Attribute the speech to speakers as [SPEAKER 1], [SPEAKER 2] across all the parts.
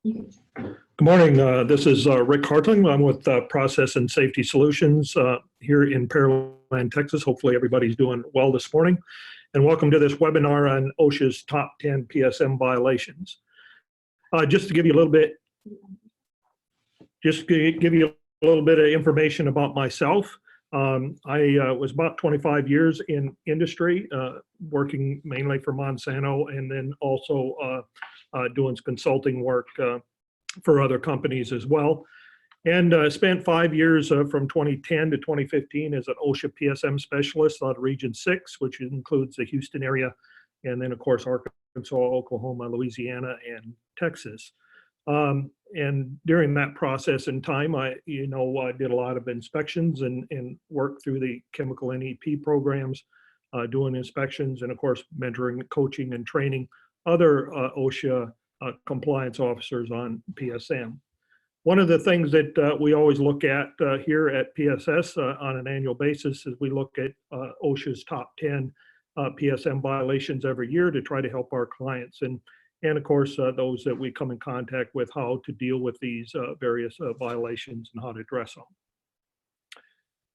[SPEAKER 1] Good morning. This is Rick Hartling. I'm with Process and Safety Solutions here in Pearland, Texas. Hopefully everybody's doing well this morning. And welcome to this webinar on OSHA's top 10 PSM violations. Just to give you a little bit, of information about myself. I was about 25 years in industry, working mainly for Monsanto, and then also doing consulting work for other companies as well. And spent 5 years from 2010 to 2015 as an OSHA PSM specialist out of Region 6, which includes the Houston area, and then of course Arkansas, Oklahoma, Louisiana, and Texas. And during that process and time, I did a lot of inspections and worked through the chemical NEP programs, doing inspections, and of course mentoring, coaching, and training other OSHA compliance officers on PSM. One of the things that we always look at here at PSS on an annual basis is we look at OSHA's top 10 PSM violations every year to try to help our clients and of course those that we come in contact with, how to deal with these various violations and how to address them.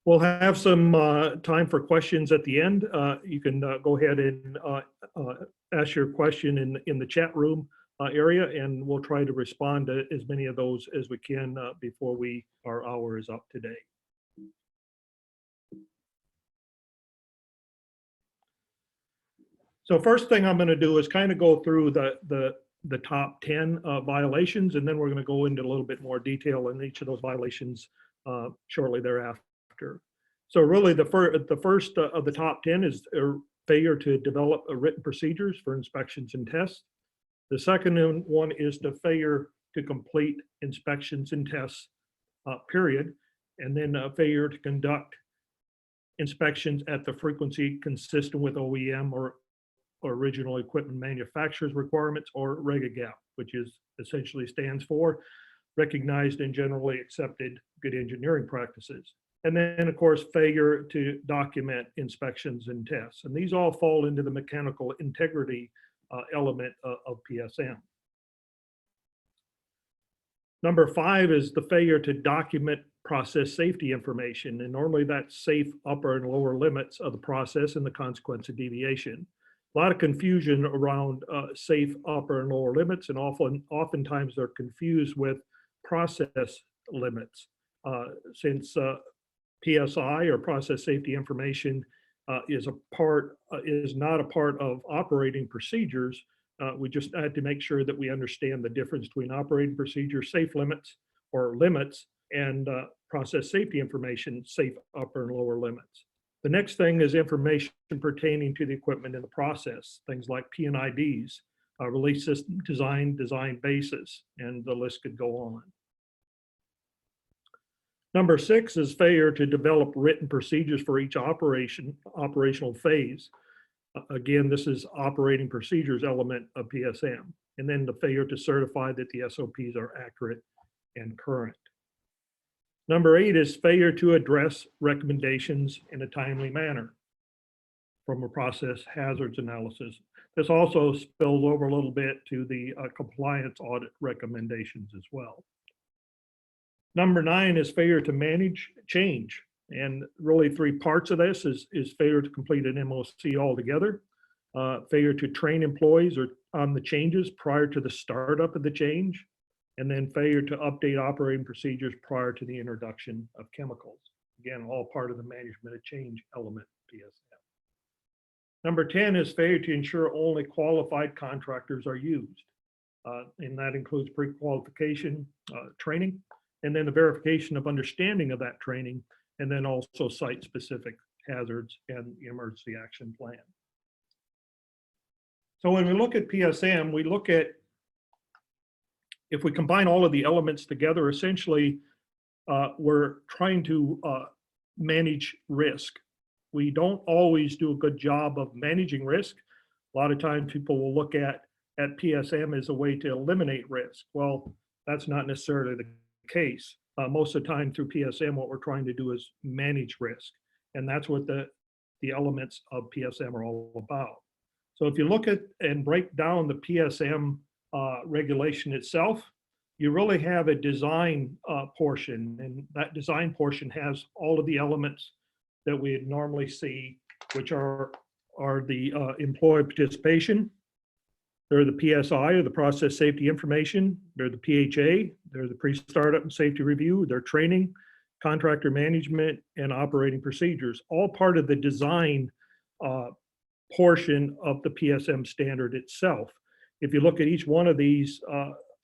[SPEAKER 1] We'll have some time for questions at the end. You can go ahead and ask your question in the chat room area, and we'll try to respond to as many of those as we can before our hour is up today. So first thing I'm going to do is kind of go through the top 10 violations, and then we're going to go into a little bit more detail in each of those violations shortly thereafter. So really the first of the top 10 is a failure to develop written procedures for inspections and tests. The second one is the failure to complete inspections and tests, period. And then a failure to conduct inspections at the frequency consistent with OEM or original equipment manufacturer's requirements, or REGAGAP, which essentially stands for recognized and generally accepted good engineering practices. And then of course, failure to document inspections and tests. And these all fall into the mechanical integrity element of PSM. Number 5 is the failure to document process safety information. And normally that's safe upper and lower limits of the process and the consequence of deviation. A lot of confusion around safe upper and lower limits, and oftentimes they're confused with process limits. Since PSI, or process safety information, is not a part of operating procedures, we just had to make sure that we understand the difference between operating procedure safe limits or limits and process safety information safe upper and lower limits. The next thing is information pertaining to the equipment in the process, things like P&IDs, release system design basis, and the list could go on. Number 6 is failure to develop written procedures for each operational phase. Again, this is operating procedures element of PSM. And then the failure to certify that the SOPs are accurate and current. Number 8 is failure to address recommendations in a timely manner from a process hazards analysis. This also spills over a little bit to the compliance audit recommendations as well. Number 9 is failure to manage change. And really 3 parts of this is failure to complete an MOC altogether, failure to train employees on the changes prior to the startup of the change, and then failure to update operating procedures prior to the introduction of chemicals. Again, all part of the management of change element PSM. Number 10 is failure to ensure only qualified contractors are used. And that includes pre-qualification training, and then the verification of understanding of that training, and then also site-specific hazards and the emergency action plan. So when we look at PSM, we look at, if we combine all of the elements together, essentially, we're trying to manage risk. We don't always do a good job of managing risk. A lot of times people will look at PSM as a way to eliminate risk. Well, that's not necessarily the case. Most of the time through PSM, what we're trying to do is manage risk. And that's what the elements of PSM are all about. So if you look at and break down the PSM regulation itself, you really have a design portion, and that design portion has all of the elements that we normally see, which are the employee participation, they're the PSI, or the process safety information, they're the PHA, they're the pre-startup and safety review, they're training, contractor management, and operating procedures, all part of the design portion of the PSM standard itself. If you look at each one of these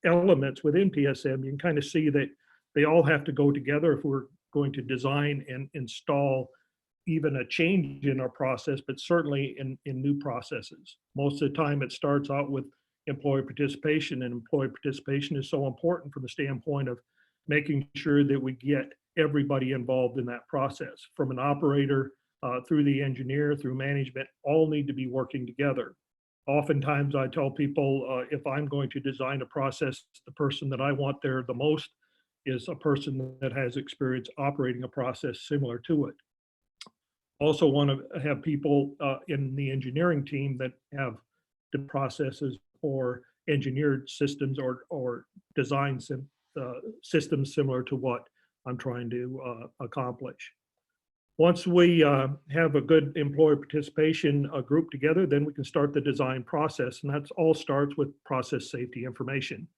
[SPEAKER 1] elements within PSM, you can kind of see that they all have to go together if we're going to design and install even a change in our process, but certainly in new processes. Most of the time it starts out with employee participation, and employee participation is so important from the standpoint of making sure that we get everybody involved in that process, from an operator through the engineer, through management, all need to be working together. Oftentimes I tell people, if I'm going to design a process, the person that I want there the most is a person that has experience operating a process similar to it. Also want to have people in the engineering team that have the processes or engineered systems or design systems similar to what I'm trying to accomplish. Once we have a good employee participation group together, then we can start the design process, and that all starts with process safety information.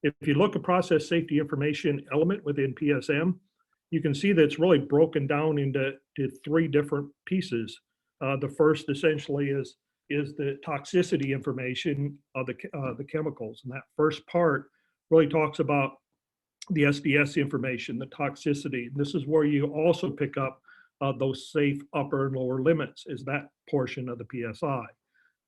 [SPEAKER 1] If you look at process safety information element within PSM, you can see that it's really broken down into three different pieces. The first essentially is the toxicity information of the chemicals, and that first part really talks about the SDS information, the toxicity. This is where you also pick up those safe upper and lower limits, is that portion of the PSI.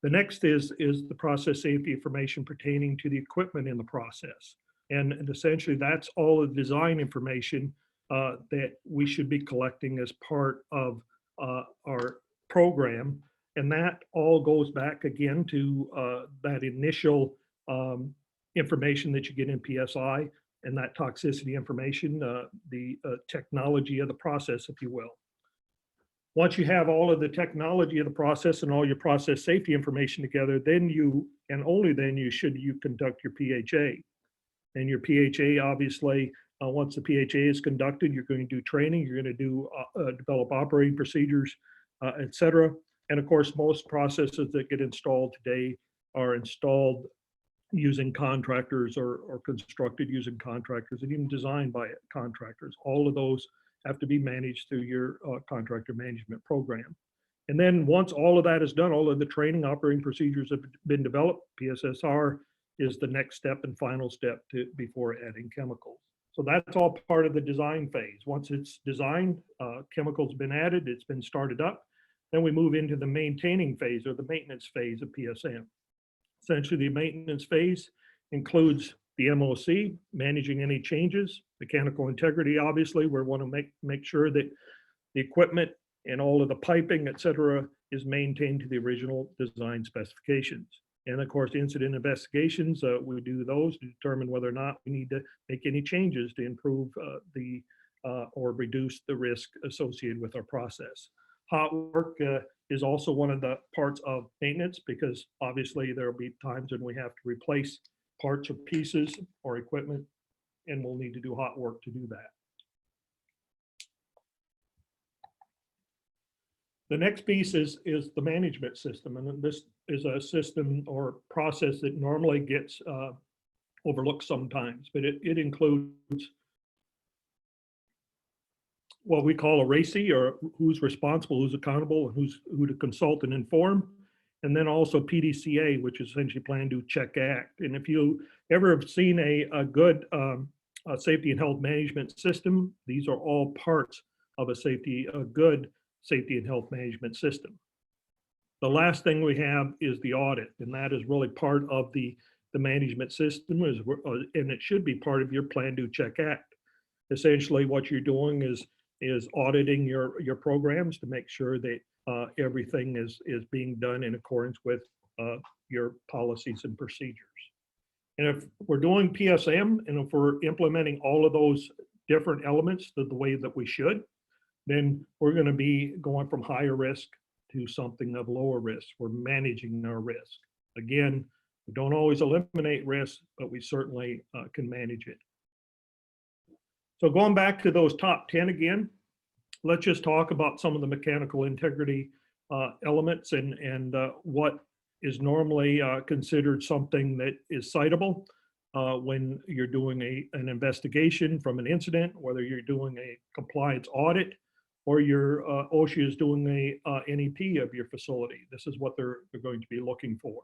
[SPEAKER 1] The next is the process safety information pertaining to the equipment in the process. And essentially that's all the design information that we should be collecting as part of our program. And that all goes back again to that initial information that you get in PSI, and that toxicity information, the technology of the process, if you will. Once you have all of the technology of the process and all your process safety information together, then you, and only then should you conduct your PHA. And your PHA, obviously, once the PHA is conducted, you're going to do training, you're going to do develop operating procedures, et cetera. And of course, most processes that get installed today are installed using contractors or constructed using contractors, and even designed by contractors. All of those have to be managed through your contractor management program. And then once all of that is done, all of the training operating procedures have been developed, PSSR is the next step and final step before adding chemicals. So that's all part of the design phase. Once it's designed, chemicals been added, it's been started up, then we move into the maintaining phase, or the maintenance phase of PSM. Essentially, the maintenance phase includes the MOC, managing any changes, mechanical integrity, obviously, we want to make sure that the equipment and all of the piping, et cetera, is maintained to the original design specifications. And of course, incident investigations, we do those to determine whether or not we need to make any changes to improve or reduce the risk associated with our process. Hot work is also one of the parts of maintenance, because obviously there will be times when we have to replace parts or pieces or equipment, and we'll need to do hot work to do that. The next piece is the management system, and this is a system or process that normally gets overlooked sometimes, but it includes what we call a RACI, or who's responsible, who's accountable, and who to consult and inform. And then also PDCA, which is essentially Plan, Do, Check, Act. And if you ever have seen a good safety and health management system, these are all parts of a good safety and health management system. The last thing we have is the audit, and that is really part of the management system, and it should be part of your Plan, Do, Check, Act. Essentially, what you're doing is auditing your programs to make sure that everything is being done in accordance with your policies and procedures. And if we're doing PSM, and if we're implementing all of those different elements the way that we should, then we're going to be going from higher risk to something of lower risk. We're managing our risk. Again, We don't always eliminate risk, but we certainly can manage it. So going back to those top 10 again, let's just talk about some of the mechanical integrity elements and what is normally considered something that is citable when you're doing an investigation from an incident, whether you're doing a compliance audit or your OSHA is doing a NEP of your facility. This is what they're going to be looking for.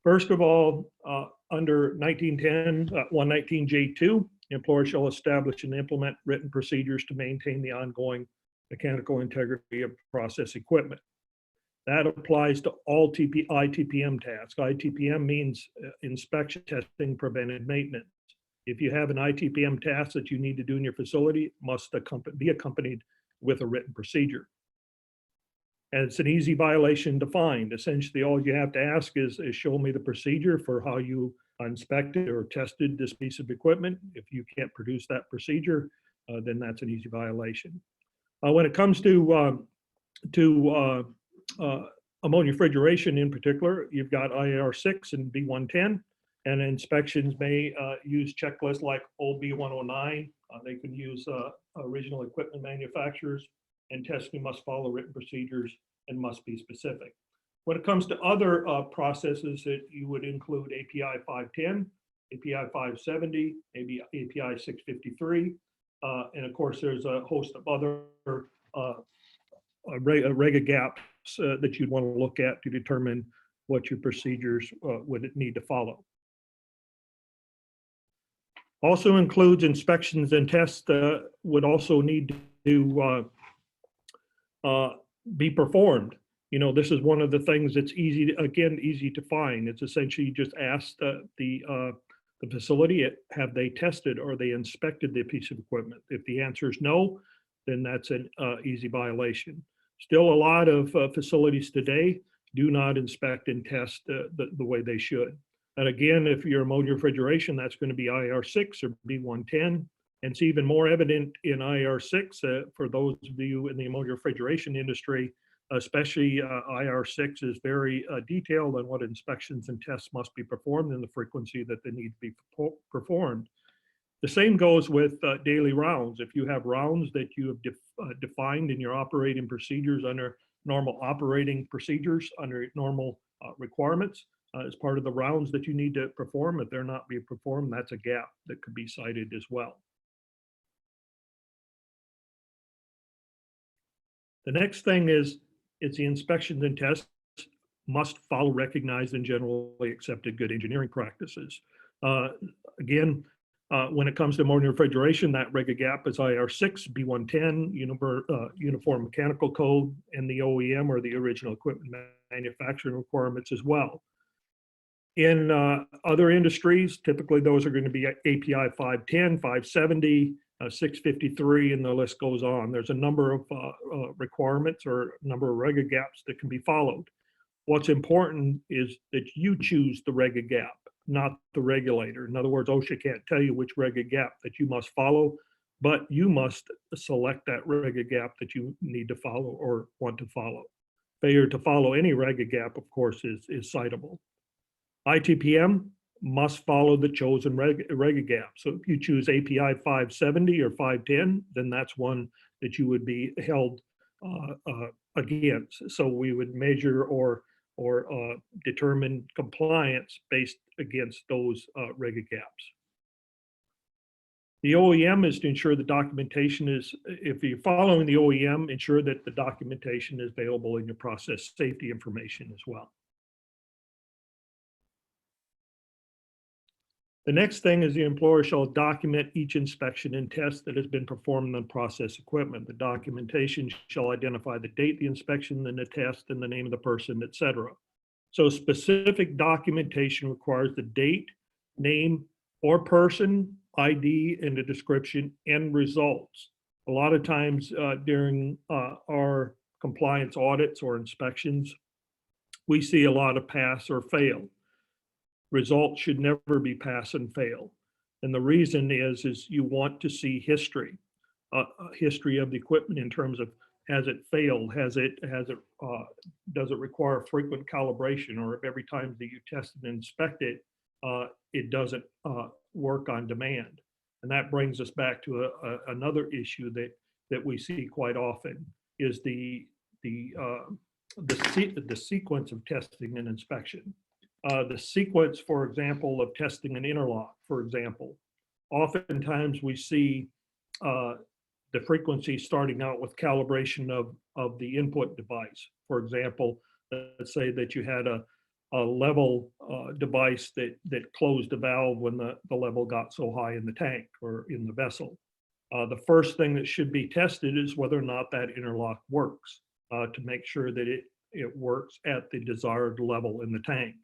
[SPEAKER 1] First of all, under 1910, 119J2, the employer shall establish and implement written procedures to maintain the ongoing mechanical integrity of process equipment. That applies to all ITPM tasks. ITPM means inspection, testing, preventive maintenance. If you have an ITPM task that you need to do in your facility, it must be accompanied with a written procedure. And it's an easy violation to find. Essentially, all you have to ask is show me the procedure for how you inspected or tested this piece of equipment. If you can't produce that procedure, then that's an easy violation. When it comes to ammonia refrigeration in particular, you've got IAR 6 and B110, and inspections may use checklists like old B109. They can use original equipment manufacturers, and testing must follow written procedures and must be specific. When it comes to other processes that you would include API 510, API 570, maybe API 653, and of course there's a host of other rega gaps that you'd want to look at to determine what your procedures would need to follow. Also includes inspections and tests would also need to be performed. You know, this is one of the things that's easy to find. It's essentially just ask the facility, have they tested or they inspected the piece of equipment? If the answer is no, then that's an easy violation. Still, a lot of facilities today do not inspect and test the way they should. And again, if you're ammonia refrigeration, that's going to be IR 6 or B110. And it's even more evident in IR 6 for those of you in the ammonia refrigeration industry, especially IR 6 is very detailed on what inspections and tests must be performed and the frequency that they need to be performed. The same goes with daily rounds. If you have rounds that you have defined in your operating procedures under normal operating procedures, under normal requirements, as part of the rounds that you need to perform, if they're not being performed, that's a gap that could be cited as well. The next thing is the inspections and tests must follow recognized and generally accepted good engineering practices. Again, when it comes to ammonia refrigeration, that rega gap is IR 6, B110, Uniform Mechanical Code, and the OEM or the original equipment manufacturing requirements as well. In other industries, typically those are going to be API 510, 570, 653, and the list goes on. There's a number of requirements or a number of rega gaps that can be followed. What's important is that you choose the rega gap, not the regulator. In other words, OSHA can't tell you which rega gap that you must follow, but you must select that rega gap that you need to follow or want to follow. Failure to follow any rega gap, of course, is citable. ITPM must follow the chosen rega gap. So if you choose API 570 or 510, then that's one that you would be held against. So we would measure or determine compliance based against those rega gaps. The OEM is to ensure the documentation is, if you're following the OEM, ensure that the documentation is available in your process safety information as well. The next thing is the employer shall document each inspection and test that has been performed on process equipment. The documentation shall identify the date, the inspection, and the test, and the name of the person, etc. So specific documentation requires the date, name, or person, ID, and a description and results. A lot of times during our compliance audits or inspections, we see a lot of pass or fail. Results should never be pass and fail. And the reason is you want to see history, history of the equipment in terms of has it failed? Does it require frequent calibration, or if every time that you test and inspect it, it doesn't work on demand? And that brings us back to another issue that we see quite often is the sequence of testing and inspection. The sequence, for example, of testing an interlock, for example, oftentimes we see the frequency starting out with calibration of the input device. For example, let's say that you had a level device that closed the valve when the level got so high in the tank or in the vessel. The first thing that should be tested is whether or not that interlock works to make sure that it works at the desired level in the tank.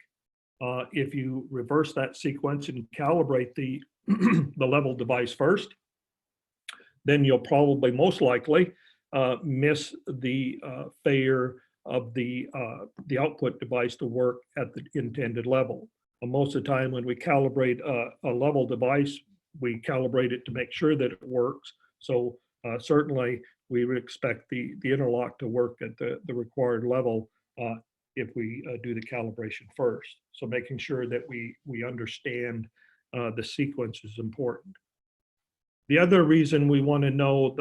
[SPEAKER 1] If you reverse that sequence and calibrate the level device first, then you'll probably most likely miss the failure of the output device to work at the intended level. Most of the time when we calibrate a level device, we calibrate it to make sure that it works. So certainly we would expect the interlock to work at the required level if we do the calibration first. So making sure that we understand the sequence is important. The other reason we want to know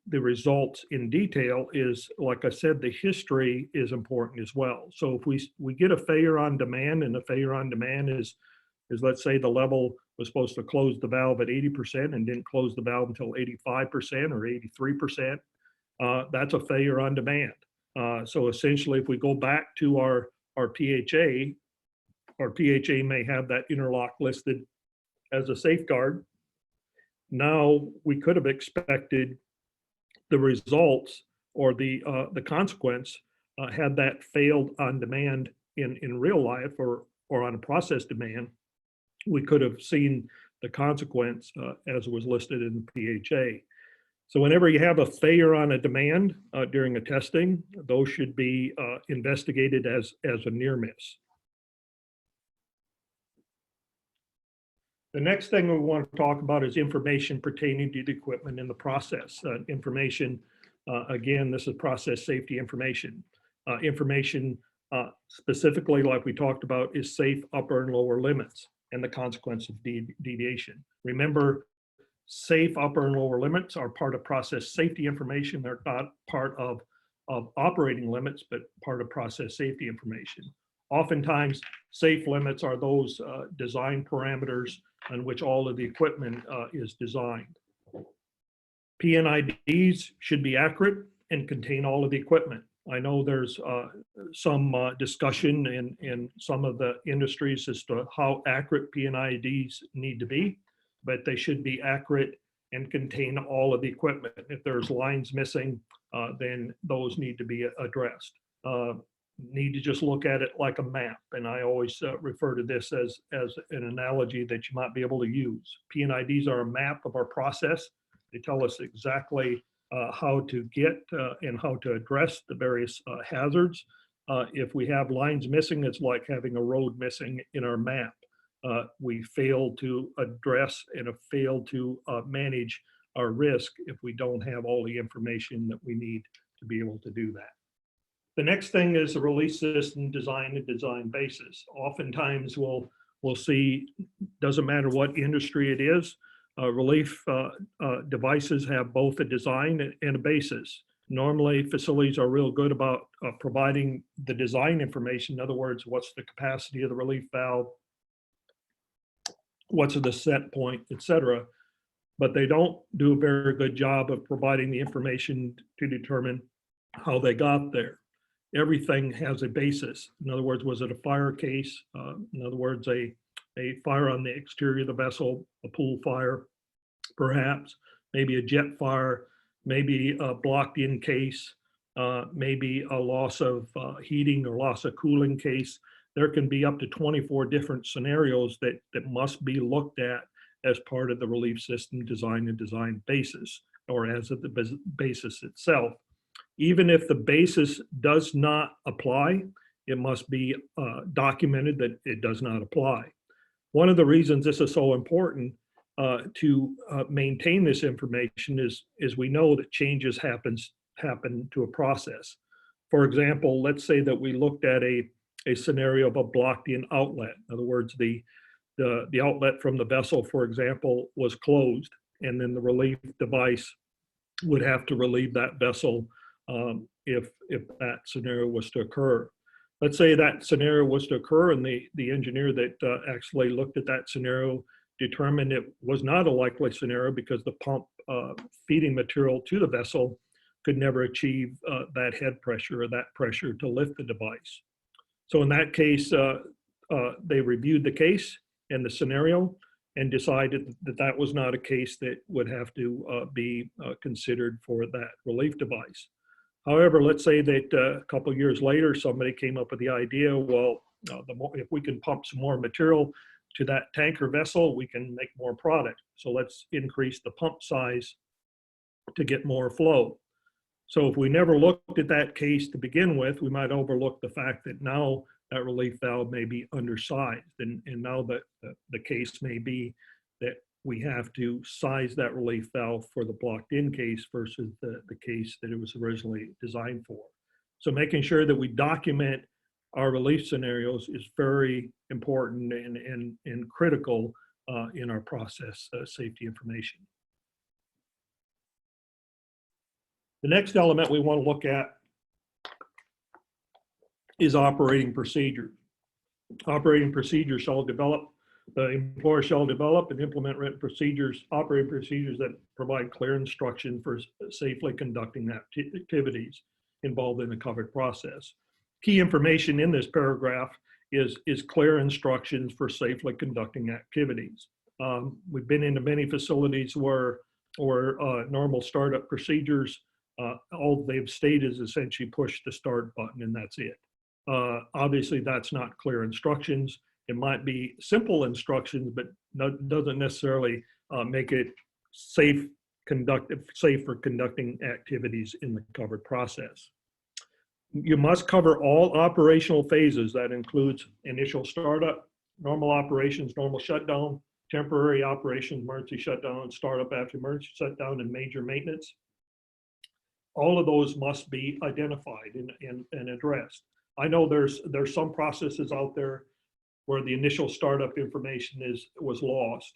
[SPEAKER 1] the results in detail is, like I said, the history is important as well. So if we get a failure on demand, and the failure on demand is let's say the level was supposed to close the valve at 80% and didn't close the valve until 85% or 83%, that's a failure on demand. So essentially, if we go back to our PHA may have that interlock listed as a safeguard. Now we could have expected the results or the consequence had that failed on demand in real life or on a process demand. We could have seen the consequence as was listed in the PHA. So whenever you have a failure on a demand during a testing, those should be investigated as a near miss. The next thing we want to talk about is information pertaining to the equipment in the process. Information, again, this is process safety information. Information specifically, like we talked about, is safe upper and lower limits and the consequence of deviation. Remember, safe upper and lower limits are part of process safety information. They're not part of operating limits, but part of process safety information. Oftentimes, safe limits are those design parameters on which all of the equipment is designed. PNIDs should be accurate and contain all of the equipment. I know there's some discussion in some of the industries as to how accurate PNIDs need to be, but they should be accurate and contain all of the equipment. If there's lines missing, then those need to be addressed. Need to just look at it like a map. And I always refer to this as an analogy that you might be able to use. PNIDs are a map of our process. They tell us exactly how to get and how to address the various hazards. If we have lines missing, it's like having a road missing in our map. We fail to address and have failed to manage our risk if we don't have all the information that we need to be able to do that. The next thing is the release system design and design basis. Oftentimes we'll see, doesn't matter what industry it is, relief devices have both a design and a basis. Normally facilities are real good about providing the design information. In other words, what's the capacity of the relief valve, what's the set point, etc. But they don't do a very good job of providing the information to determine how they got there. Everything has a basis. In other words, was it a fire case? In other words, a fire on the exterior of the vessel, a pool fire, perhaps, maybe a jet fire, maybe a blocked in case, maybe a loss of heating or loss of cooling case. There can be up to 24 different scenarios that must be looked at as part of the relief system design and design basis, or as of the basis itself. Even if the basis does not apply, it must be documented that it does not apply. One of the reasons this is so important to maintain this information is we know that changes happens happen to a process. For example, let's say that we looked at a scenario of a blocked-in outlet. In other words, the outlet from the vessel, for example, was closed, and then the relief device would have to relieve that vessel if that scenario was to occur. Let's say that scenario was to occur, and the engineer that actually looked at that scenario determined it was not a likely scenario because the pump feeding material to the vessel could never achieve that head pressure or that pressure to lift the device. So in that case, they reviewed the case and the scenario and decided that that was not a case that would have to be considered for that relief device. However, let's say that a couple of years later, somebody came up with the idea, well, if we can pump some more material to that tanker vessel, we can make more product. So let's increase the pump size to get more flow. So if we never looked at that case to begin with, we might overlook the fact that now that relief valve may be undersized. And now the case may be that we have to size that relief valve for the blocked-in case versus the case that it was originally designed for. So making sure that we document our relief scenarios is very important and critical in our process safety information. The next element we want to look at is operating procedure. Operating procedures shall develop, the employer shall develop and implement written procedures, operating procedures that provide clear instruction for safely conducting activities involved in the covered process. Key information in this paragraph is clear instructions for safely conducting activities. We've been into many facilities where normal startup procedures, all they've stated is essentially push the start button and that's it. Obviously, that's not clear instructions. It might be simple instructions, but doesn't necessarily make it safe for conducting activities in the covered process. You must cover all operational phases. That includes initial startup, normal operations, normal shutdown, temporary operations, emergency shutdown, startup after emergency shutdown, and major maintenance. All of those must be identified and addressed. I know there's some processes out there where the initial startup information was lost.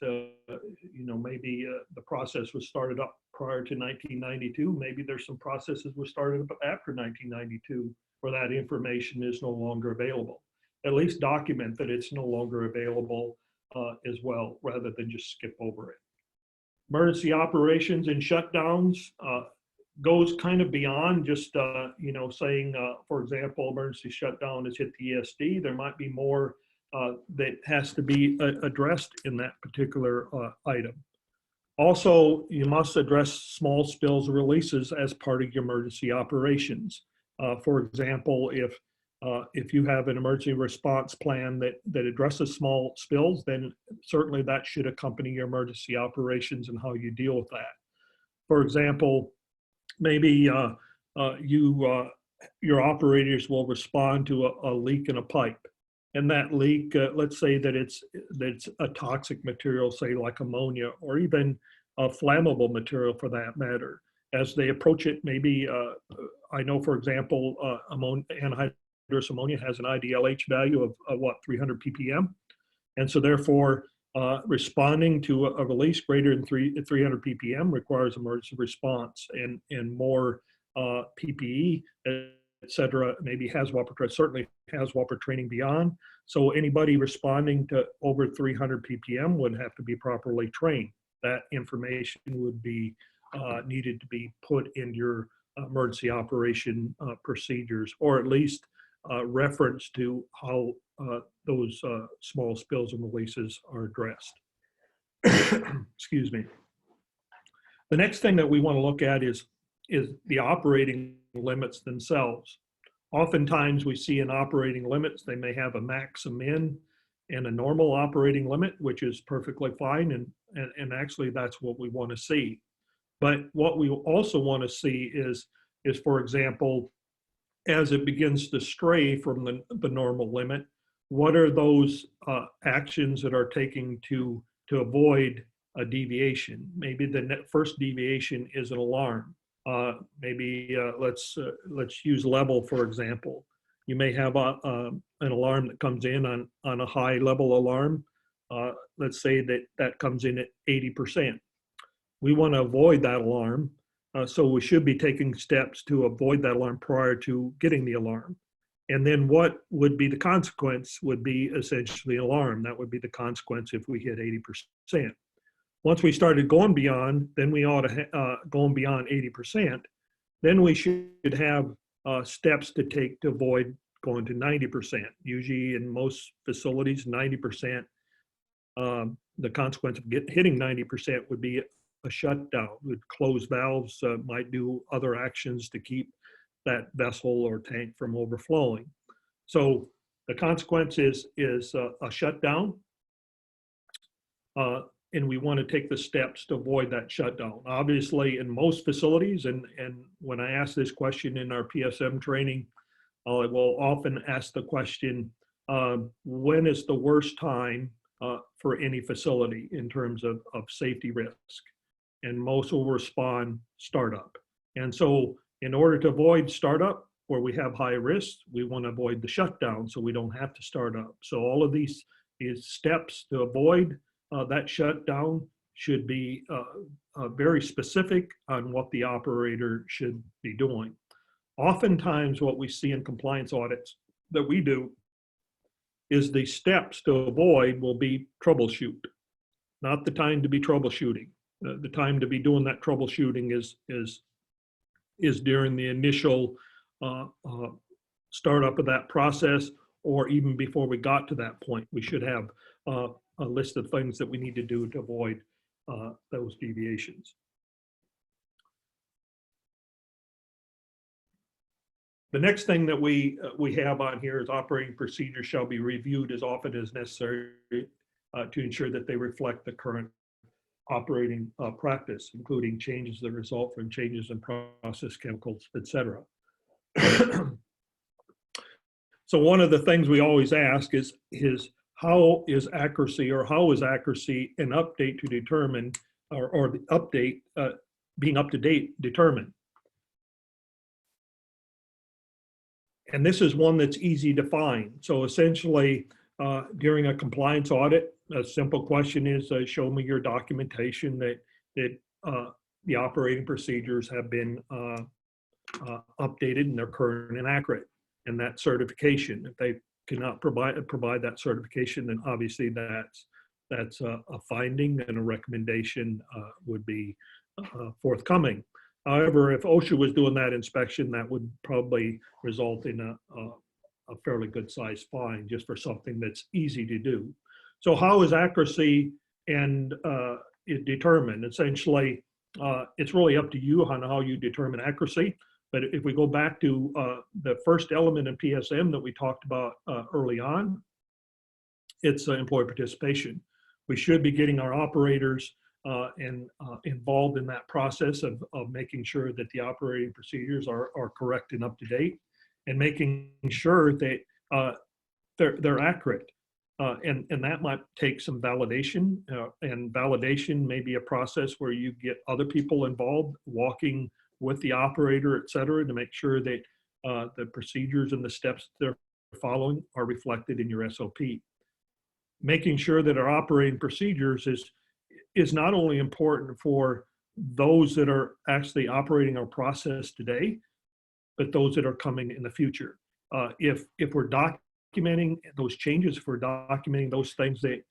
[SPEAKER 1] Maybe the process was started up prior to 1992. Maybe there's some processes were started up after 1992 where that information is no longer available. At least document that it's no longer available as well, rather than just skip over it. Emergency operations and shutdowns goes kind of beyond just saying, for example, emergency shutdown has hit the ESD. There might be more that has to be addressed in that particular item. Also, you must address small spills or releases as part of your emergency operations. For example, if you have an emergency response plan that addresses small spills, then certainly that should accompany your emergency operations and how you deal with that. For example, maybe your operators will respond to a leak in a pipe. And that leak, let's say that it's a toxic material, say like ammonia, or even a flammable material for that matter. As they approach it, maybe, I know, for example, anhydrous ammonia has an IDLH value of 300 ppm. And so therefore, responding to a release greater than 300 ppm requires emergency response and more PPE, et cetera, maybe certainly HAZWOP training beyond. So anybody responding to over 300 ppm would have to be properly trained. That information would be needed to be put in your emergency operation procedures, or at least reference to how those small spills and releases are addressed. Excuse me. The next thing that we want to look at is the operating limits themselves. Oftentimes we see in operating limits, they may have a maximum and a normal operating limit, which is perfectly fine. And actually that's what we want to see. But what we also want to see is for example, as it begins to stray from the normal limit, what are those actions that are taking to avoid a deviation? Maybe the first deviation is an alarm. Maybe let's use level, for example. You may have an alarm that comes in on a high level alarm. Let's say that comes in at 80%. We want to avoid that alarm. So we should be taking steps to avoid that alarm prior to getting the alarm. And then what would be the consequence would be essentially an alarm. That would be the consequence if we hit 80%. Once we started going beyond, then we ought to going beyond 80%, then we should have steps to take to avoid going to 90%. Usually in most facilities, 90%, the consequence of hitting 90% would be a shutdown. Would close valves, might do other actions to keep that vessel or tank from overflowing. So the consequence is a shutdown, and we want to take the steps to avoid that shutdown. Obviously, in most facilities, and when I ask this question in our PSM training, I will often ask the question, when is the worst time for any facility in terms of safety risk? And most will respond startup. And so in order to avoid startup where we have high risk, we want to avoid the shutdown so we don't have to start up. So all of these steps to avoid that shutdown should be very specific on what the operator should be doing. Oftentimes what we see in compliance audits that we do is the steps to avoid will be troubleshoot. Not the time to be troubleshooting. The time to be doing that troubleshooting is during the initial startup of that process, or even before we got to that point. We should have a list of things that we need to do to avoid those deviations. The next thing that we have on here is operating procedures shall be reviewed as often as necessary to ensure that they reflect the current operating practice, including changes that result from changes in process chemicals, etc. So one of the things we always ask is how is accuracy an update to determine, or the update being up to date determined? And this is one that's easy to find. So essentially, during a compliance audit, a simple question is, show me your documentation that the operating procedures have been updated and they're current and accurate, and that certification. If they cannot provide that certification, then obviously that's a finding, and a recommendation would be forthcoming. However, if OSHA was doing that inspection, that would probably result in a fairly good sized fine just for something that's easy to do. So how is accuracy and determined? Essentially, it's really up to you on how you determine accuracy. But if we go back to the first element in PSM that we talked about early on, it's employee participation. We should be getting our operators involved in that process of making sure that the operating procedures are correct and up to date, and making sure that they're accurate. And that might take some validation, and validation may be a process where you get other people involved, walking with the operator, et cetera, to make sure that the procedures and the steps they're following are reflected in your SOP. Making sure that our operating procedures is not only important for those that are actually operating our process today, but those that are coming in the future. If we're documenting those changes, if we're documenting those things that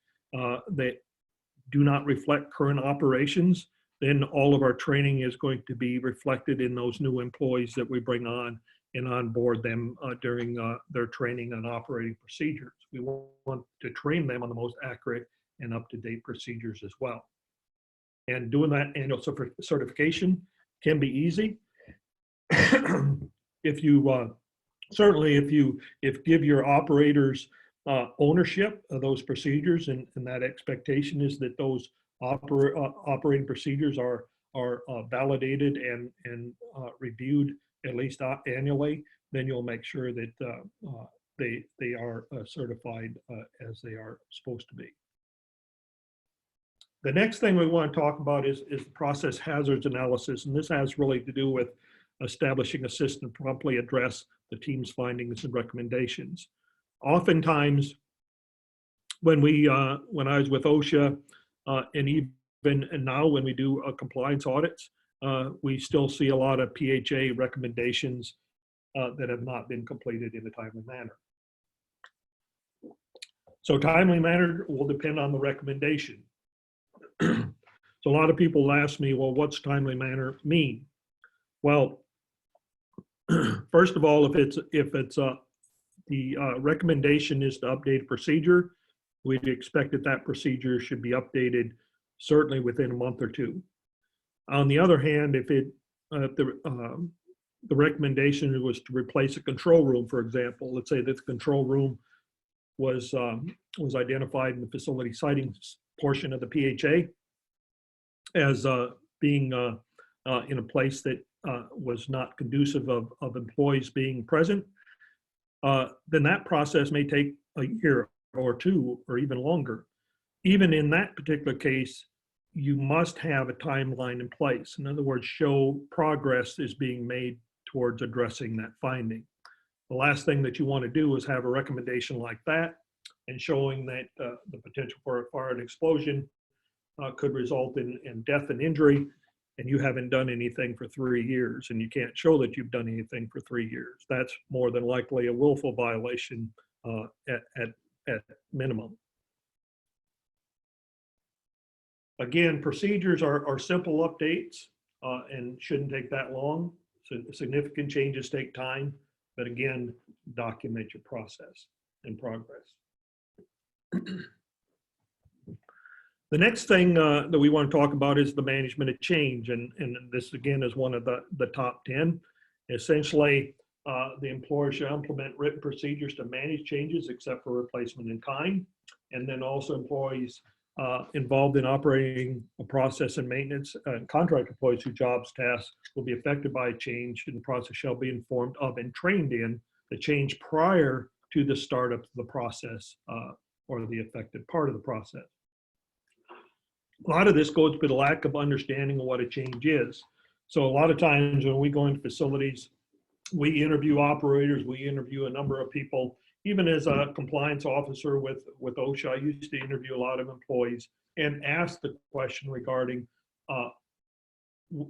[SPEAKER 1] do not reflect current operations, then all of our training is going to be reflected in those new employees that we bring on and onboard them during their training on operating procedures. We want to train them on the most accurate and up-to-date procedures as well. And doing that annual certification can be easy. If you certainly if give your operators ownership of those procedures, and that expectation is that those operating procedures are validated and reviewed at least annually, then you'll make sure that they are certified as they are supposed to be. The next thing we want to talk about is the process hazards analysis, and this has really to do with establishing a system to promptly address the team's findings and recommendations. Oftentimes, when I was with OSHA, and even and now when we do compliance audits, we still see a lot of PHA recommendations that have not been completed in a timely manner. So timely manner will depend on the recommendation. So a lot of people ask me, well, what's timely manner mean? Well, first of all, if it's the recommendation is to update a procedure, we'd expect that procedure should be updated certainly within a month or two. On the other hand, if the recommendation was to replace a control room, for example, let's say that the control room was identified in the facility citing portion of the PHA as being in a place that was not conducive of employees being present, then that process may take a year or two or even longer. Even in that particular case, you must have a timeline in place. In other words, show progress is being made towards addressing that finding. The last thing that you want to do is have a recommendation like that and showing that the potential for a fire and explosion could result in death and injury, and you haven't done anything for 3 years, and you can't show that you've done anything for 3 years. That's more than likely a willful violation at minimum. Again, procedures are simple updates and shouldn't take that long. So significant changes take time, but again, document your process and progress. The next thing that we want to talk about is the management of change. And this again is one of the top 10. Essentially, the employer should implement written procedures to manage changes except for replacement in kind. And then also employees involved in operating a process and maintenance, contract employees whose jobs, tasks will be affected by a change in the process shall be informed of and trained in the change prior to the start of the process or the affected part of the process. A lot of this goes to the lack of understanding of what a change is. So a lot of times when we go into facilities, we interview operators, we interview a number of people. Even as a compliance officer with OSHA, I used to interview a lot of employees and ask the question regarding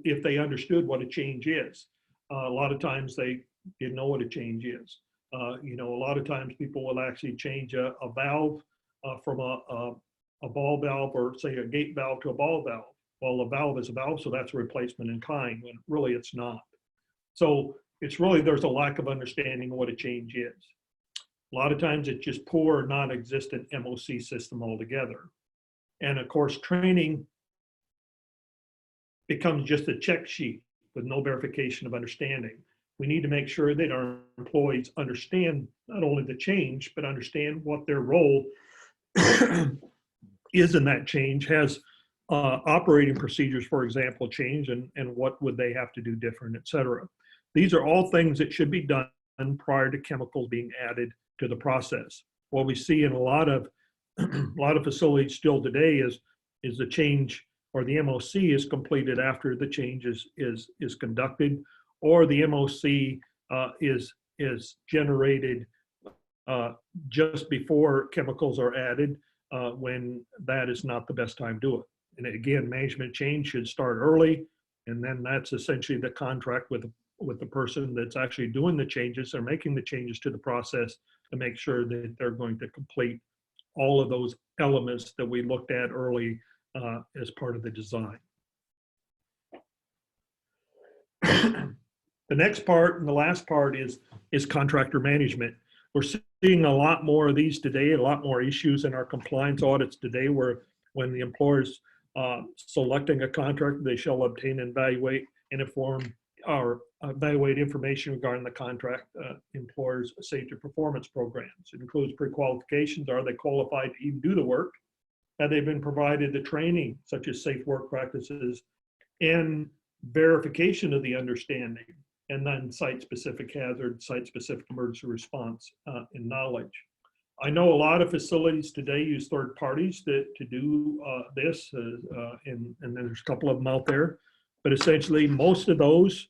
[SPEAKER 1] if they understood what a change is. A lot of times they didn't know what a change is. A lot of times people will actually change a valve from a ball valve or say a gate valve to a ball valve. Well, a valve is a valve, so that's a replacement in kind, when really it's not. So it's really, there's a lack of understanding of what a change is. A lot of times it's just poor or non-existent MOC system altogether. And of course, training becomes just a check sheet with no verification of understanding. We need to make sure that our employees understand not only the change, but understand what their role is in that change. Has operating procedures, for example, changed, and what would they have to do different, et cetera. These are all things that should be done prior to chemicals being added to the process. What we see in a lot of facilities still today is the change, or the MOC is completed after the change is conducted, or the MOC is generated just before chemicals are added, when that is not the best time to do it. And again, management change should start early, and then that's essentially the contract with the person that's actually doing the changes or making the changes to the process to make sure that they're going to complete all of those elements that we looked at early as part of the design. The next part and the last part is contractor management. We're seeing a lot more of these today, a lot more issues in our compliance audits today, where when the employer's selecting a contractor, they shall obtain and evaluate and inform or evaluate information regarding the contract employer's safety performance programs. It includes pre-qualifications. Are they qualified to even do the work? Have they been provided the training, such as safe work practices, and verification of the understanding, and then site-specific hazard, site-specific emergency response and knowledge. I know a lot of facilities today use third parties to do this, and there's a couple of them out there. But essentially, most of those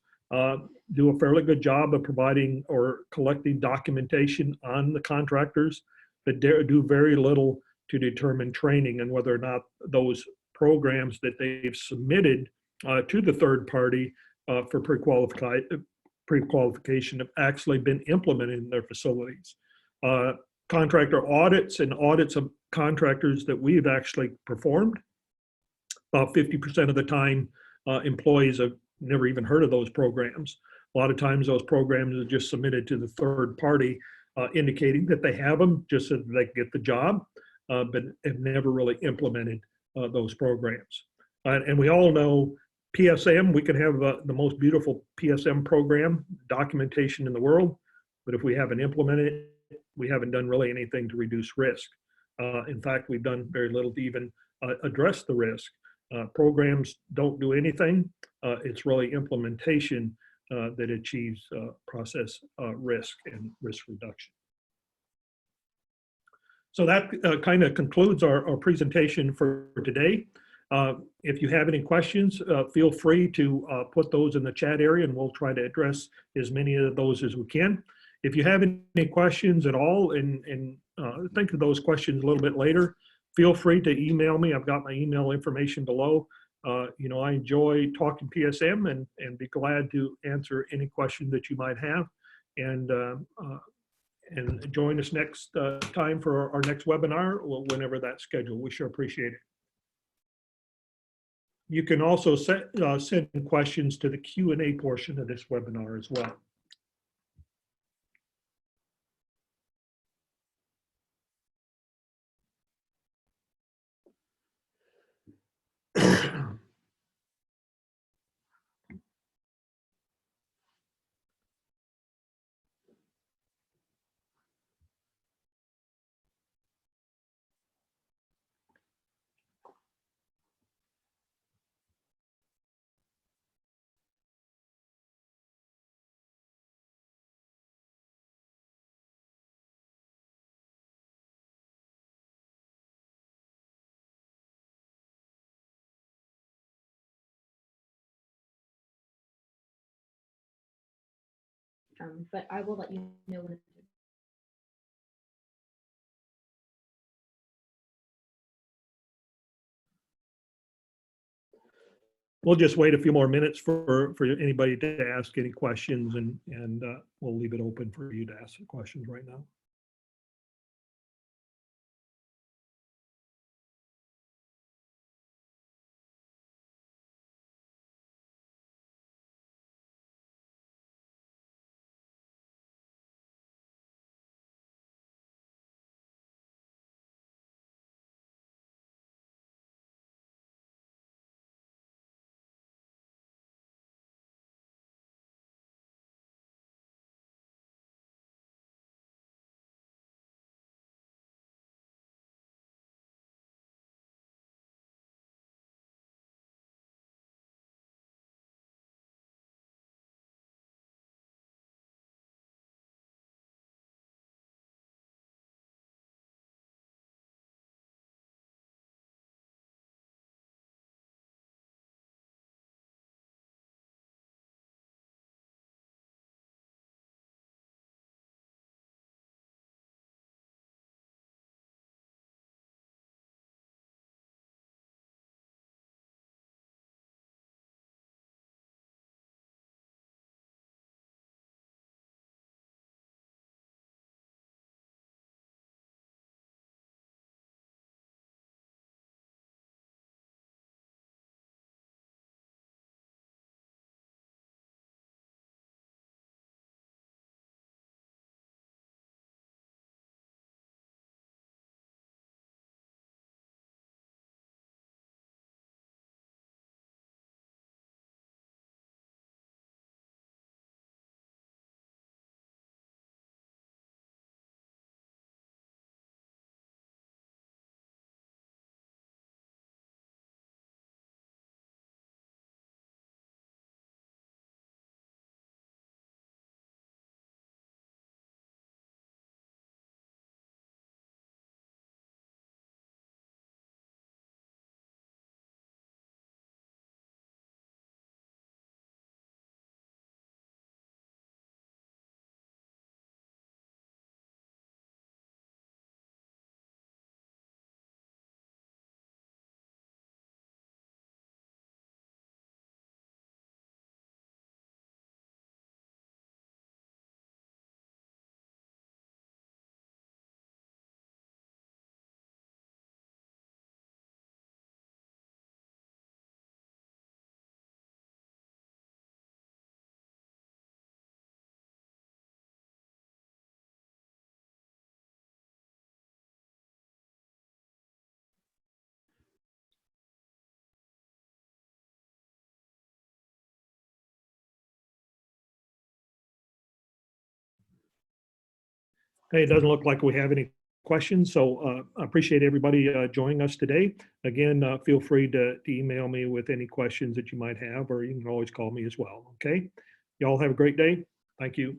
[SPEAKER 1] do a fairly good job of providing or collecting documentation on the contractors, but do very little to determine training and whether or not those programs that they've submitted to the third party for pre-qualification have actually been implemented in their facilities. Contractor audits and audits of contractors that we've actually performed, about 50% of the time, employees have never even heard of those programs. A lot of times those programs are just submitted to the third party, indicating that they have them just so that they get the job, but have never really implemented those programs. And we all know PSM, we can have the most beautiful PSM program documentation in the world, but if we haven't implemented it, we haven't done really anything to reduce risk. In fact, we've done very little to even address the risk. Programs don't do anything. It's really implementation that achieves process risk and risk reduction. So that kind of concludes our presentation for today. If you have any questions, feel free to put those in the chat area and we'll try to address as many of those as we can. If you have any questions at all and think of those questions a little bit later, feel free to email me. I've got my email information below. You know, I enjoy talking PSM and be glad to answer any question that you might have. And join us next time for our next webinar, or whenever that's scheduled. We sure appreciate it. You can also send questions to the Q&A portion of this webinar as well.
[SPEAKER 2] But I will let you know when it's
[SPEAKER 1] We'll just wait a few more minutes for anybody to ask any questions, and we'll leave it open for you to ask the questions right now. Hey, it doesn't look like we have any questions, so I appreciate everybody joining us today. Again, feel free to email me with any questions that you might have, or you can always call me as well. Okay. Y'all have a great day. Thank you.